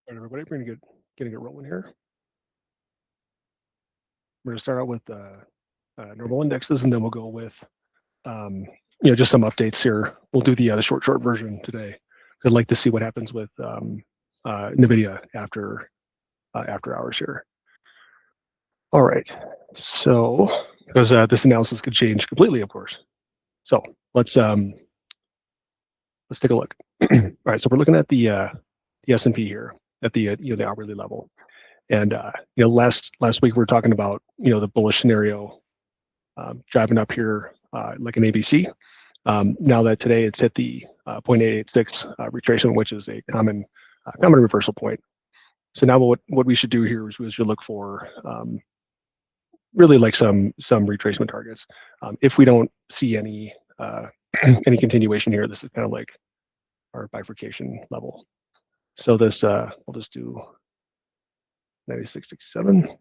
All right, everybody, we're gonna get rolling here. We're gonna start out with normal indexes, and then we'll go with just some updates here. We'll do the short version today. I'd like to see what happens with Nvidia after hours here. All right, so because this analysis could change completely, of course. So let's take a look. All right, so we're looking at the S&P here at the the hourly level. And last week we were talking about the bullish scenario driving up here like an ABC. Now that today it's hit the 0.886 retracement, which is a common reversal point. So now what we should do here is we should look for really like some retracement targets. If we don't see any any continuation here, this is kind of like our bifurcation level. So this we'll just do 96.67.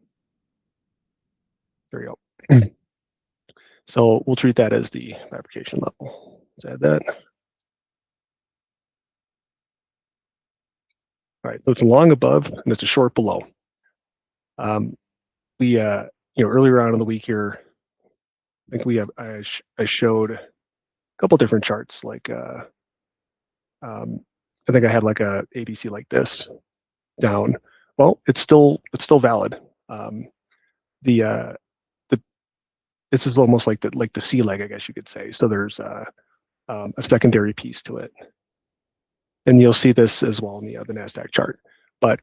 There we go. So we'll treat that as the bifurcation level. Let's add that. All right, so it's a long above and it's a short below. We earlier on in the week here, I think I showed a couple different charts. Like I think I had like a ABC like this down. Well, it's still valid. This is almost like the C leg, I guess you could say. So there's a secondary piece to it, and you'll see this as well in the Nasdaq chart. But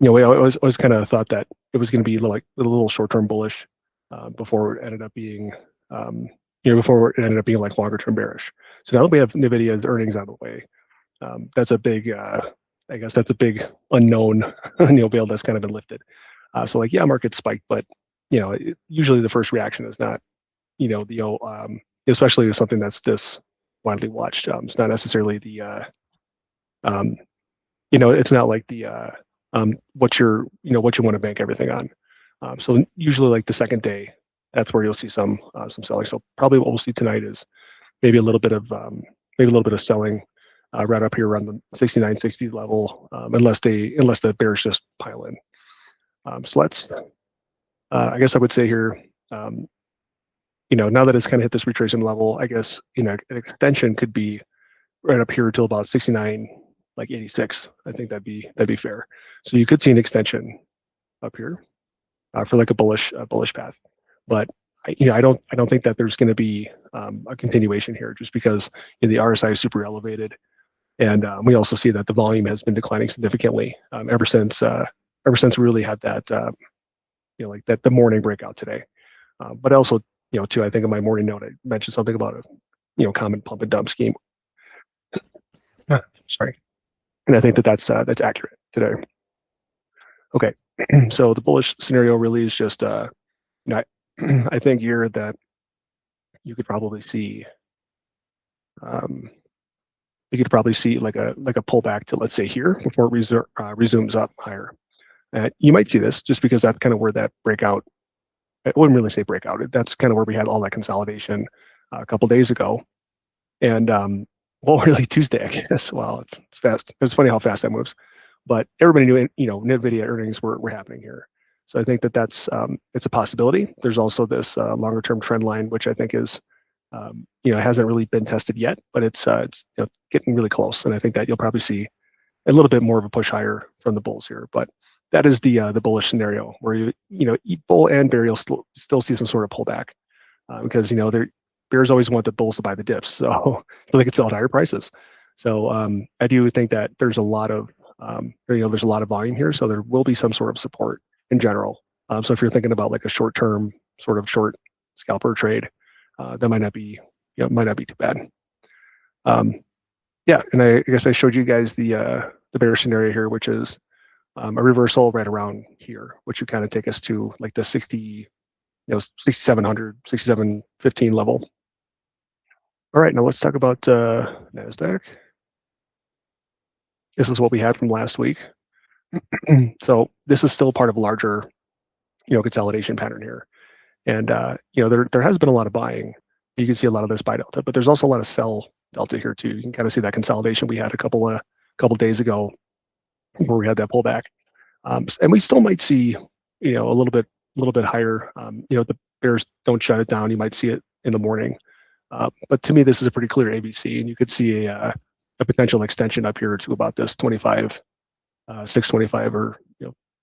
we always kind of thought that it was going to be like a little short-term bullish before it ended up being before it ended up being like longer-term bearish. So now that we have Nvidia's earnings out of the way, that's a big I guess that's a big unknown veil that's kind of been lifted. So like market spiked, but usually the first reaction is not especially with something that's this widely watched. It's not necessarily the it's not like the what you want to bank everything on. So usually like the second day, that's where you'll see some selling. So probably what we'll see tonight is maybe a little bit of selling right up here around the 69.60 level, unless the bears just pile in. So let's I guess I would say here, now that it's kind of hit this retracement level, I guess an extension could be right up here till about 69.86. I think that'd be fair. So you could see an extension up here for like a bullish path, but I don't think that there's going to be a continuation here, just because the RSI is super elevated, and we also see that the volume has been declining significantly ever since we really had that like that the morning breakout today. But also too, I think in my morning note I mentioned something about a common pump and dump scheme. Sorry. And I think that's accurate today. Okay, so the bullish scenario really is just I think here that you could probably see like a pullback to, let's say, here before it resumes up higher. You might see this just because that's kind of where that breakout. I wouldn't really say breakout. That's kind of where we had all that consolidation a couple days ago, and really Tuesday, I guess. Wow, it's fast. It's funny how fast that moves. But everybody knew Nvidia earnings were happening here. So I think that's it's a possibility. There's also this longer term trend line, which I think is hasn't really been tested yet, but it's getting really close. And I think that you'll probably see a little bit more of a push higher from the bulls here. But that is the bullish scenario where bull and bear, you'll still see some sort of pullback because bears always want the bulls to buy the dips, so they could sell at higher prices. So I do think that there's a lot of there's a lot of volume here, so there will be some sort of support in general. So if you're thinking about like a short-term sort of short scalper trade, that might not be too bad. Yeah, and I guess I showed you guys the bear scenario here, which is a reversal right around here, which would kind of take us to like the 6,700, 6,715 level. All right, now let's talk about Nasdaq. This is what we had from last week. So this is still part of a larger, consolidation pattern here, and there has been a lot of buying. You can see a lot of this buy delta, but there's also a lot of sell delta here too. You can kind of see that consolidation we had a couple days ago, before we had that pullback. And we still might see, a little bit higher. The bears don't shut it down. You might see it in the morning. But to me, this is a pretty clear ABC, and you could see a potential extension up here to about this 625 or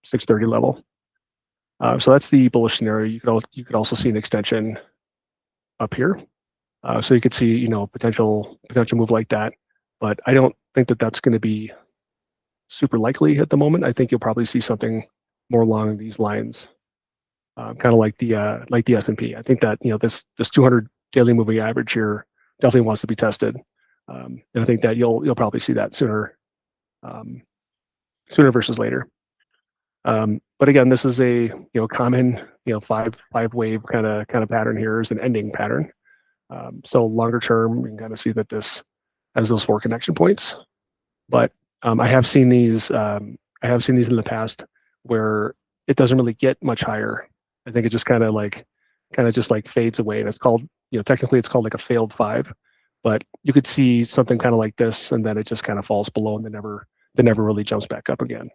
630 level. So that's the bullish scenario. You could also see an extension up here. So you could see potential potential move like that, but I don't think that that's going to be super likely at the moment. I think you'll probably see something more along these lines, kind of like the S&P. I think that this 200 daily moving average here definitely wants to be tested, and I think that you'll probably see that sooner versus later. But again, this is a common five wave kind of pattern here is an ending pattern. So longer term, you can kind of see that this has those 4 connection points. But I have seen these. I have seen these in the past where it doesn't really get much higher. I think it just kind of just fades away, and it's called technically it's called like a failed 5. But you could see something kind of like this, and then it just kind of falls below, and then never really jumps back up again.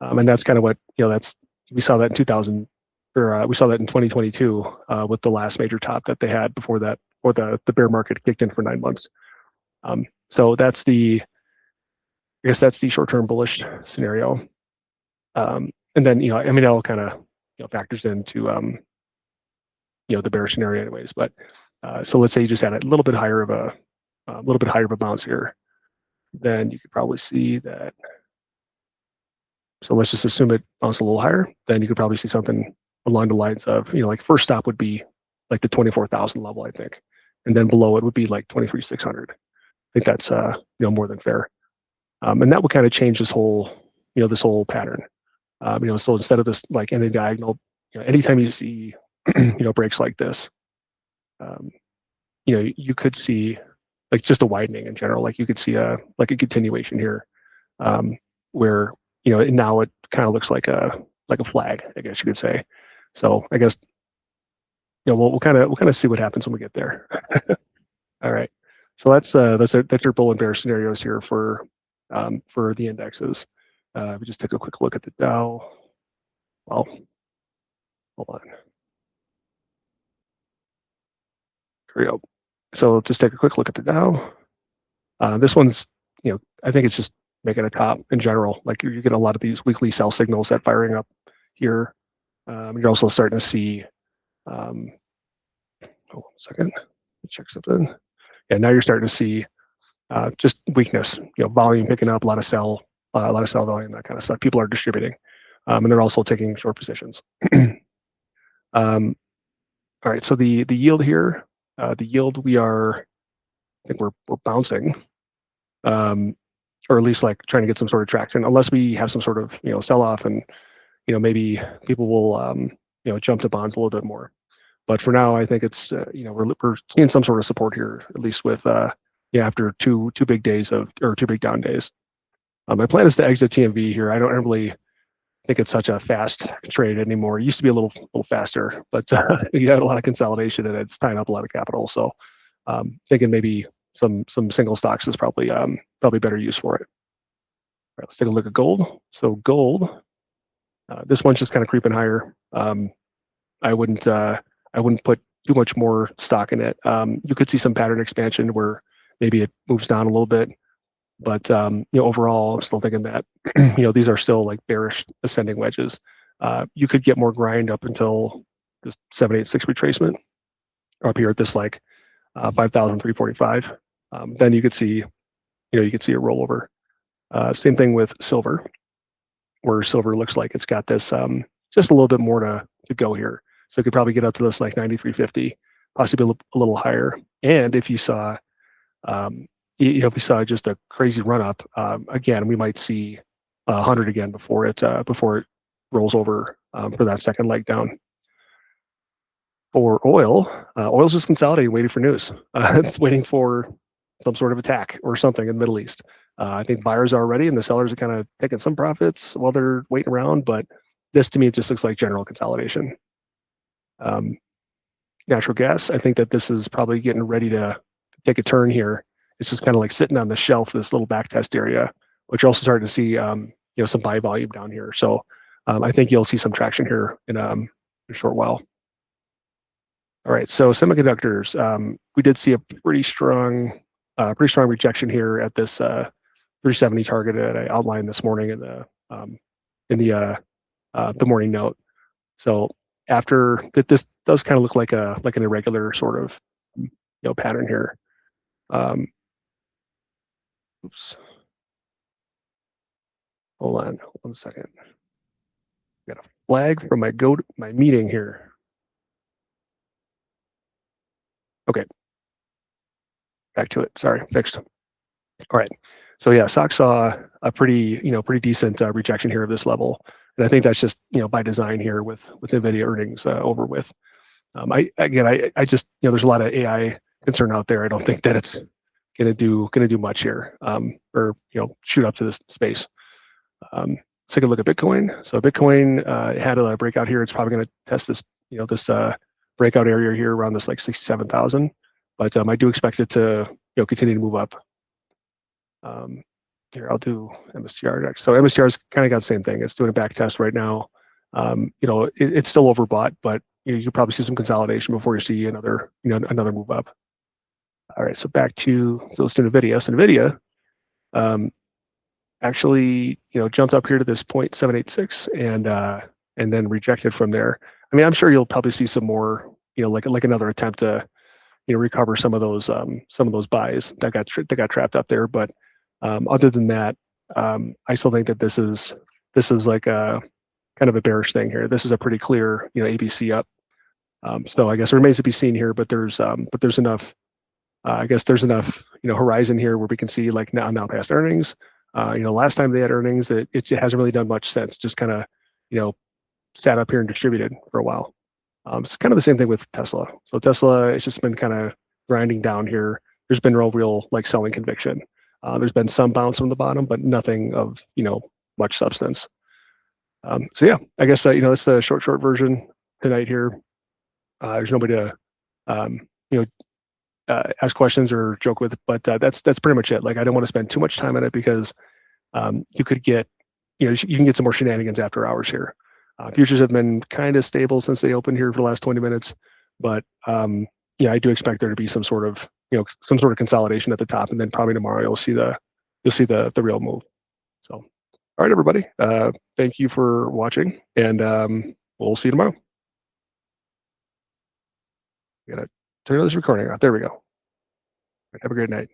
And that's kind of what we saw that in 2000, or we saw that in 2022 with the last major top that they had before that, or the bear market kicked in for 9 months. So that's I guess that's the short-term bullish scenario. And then it all kind of factors into the bear scenario anyways. But so let's say you just had a little bit higher of a bounce here, then you could probably see that. So let's just assume it bounced a little higher. Then you could probably see something along the lines of, like first stop would be like the 24,000 level, I think. And then below it would be like 23,600. I think that's, more than fair. And that would kind of change this whole pattern. So instead of this like ending diagonal, anytime you see, breaks like this, you could see like just a widening in general. Like you could see a continuation here, where now it kind of looks like a flag, I guess you could say. So I guess we'll kind of see what happens when we get there. All right. So that's your bull and bear scenarios here for the indexes. We just take a quick look at the Dow. Well, hold on. Here we go. So just take a quick look at the Dow. This one's, I think it's just making a top in general. Like you get a lot of these weekly sell signals that firing up here. You're also starting to see, hold on a second, let me check something. Yeah, now you're starting to see just weakness, volume picking up, a lot of sell volume, that kind of stuff. People are distributing, and they're also taking short positions. All right, so the yield here, I think we're bouncing, or at least like trying to get some sort of traction, unless we have some sort of sell off, and maybe people will jump to bonds a little bit more. But for now, I think it's we're seeing some sort of support here, at least with after two big days or 2 big down days. My plan is to exit TMV here. I don't really think it's such a fast trade anymore. It used to be a little faster, but you had a lot of consolidation and it's tying up a lot of capital. So thinking maybe some single stocks is probably better use for it. All right, let's take a look at gold. So gold, this one's just kind of creeping higher. I wouldn't put too much more stock in it. You could see some pattern expansion where maybe it moves down a little bit, but overall, I'm still thinking that these are still like bearish ascending wedges. You could get more grind up until this 786 retracement up here at this like 5,345. Then you could see a rollover. Same thing with silver, where silver looks like it's got this just a little bit more to go here. So it could probably get up to this like 93.50, possibly a little higher. And if you saw, if we saw just a crazy run up, again, we might see 100 again before it rolls over for that second leg down. For oil, oil's just consolidating, waiting for news. It's waiting for some sort of attack or something in the Middle East. I think buyers are ready and the sellers are kind of taking some profits while they're waiting around. But this, to me, it just looks like general consolidation. Natural gas, I think that this is probably getting ready to take a turn here. It's just kind of like sitting on the shelf, this little back test area, which you're also starting to see some buy volume down here. So I think you'll see some traction here in a short while. All right, so semiconductors, we did see a pretty strong rejection here at this 370 target that I outlined this morning in the morning note. So after that, this does kind of look like an irregular sort of pattern here. Oops. Hold on 1 second. Got a flag from my meeting here. Okay. Back to it. Sorry, fixed. All right. So yeah, stock saw a pretty decent rejection here of this level, and I think that's just by design here with Nvidia earnings over with. I just there's a lot of AI concern out there. I don't think that it's gonna do much here, or shoot up to this space. Let's take a look at Bitcoin. So Bitcoin had a breakout here. It's probably going to test this this breakout area here around this like 67,000. But I do expect it to continue to move up. Here, I'll do MSTR next. So MSTR's kind of got the same thing. It's doing a back test right now. It's still overbought, but you'll probably see some consolidation before you see another move up. All right, so back to let's do Nvidia. So Nvidia actually jumped up here to this 0.786 and then rejected from there. I mean, I'm sure you'll probably see some more like another attempt to recover some of those buys that got trapped up there. But other than that, I still think that this is like a kind of a bearish thing here. This is a pretty clear ABC up. So I guess it remains to be seen here, but there's enough. I guess there's enough horizon here where we can see like now past earnings. Last time they had earnings, it hasn't really done much since. Just kind of sat up here and distributed for a while. It's kind of the same thing with Tesla. So Tesla, it's just been kind of grinding down here. There's been real like selling conviction. There's been some bounce from the bottom, but nothing of much substance. So yeah, I guess that's the short version tonight here. There's nobody to ask questions or joke with, but that's pretty much it. Like I don't want to spend too much time on it because you could get you can get some more shenanigans after hours here. Futures have been kind of stable since they opened here for the last 20 minutes, but I do expect there to be some sort of consolidation at the top, and then probably tomorrow you'll see the real move. So, all right, everybody, thank you for watching, and we'll see you tomorrow. Gotta turn this recording off. There we go. Have a great night.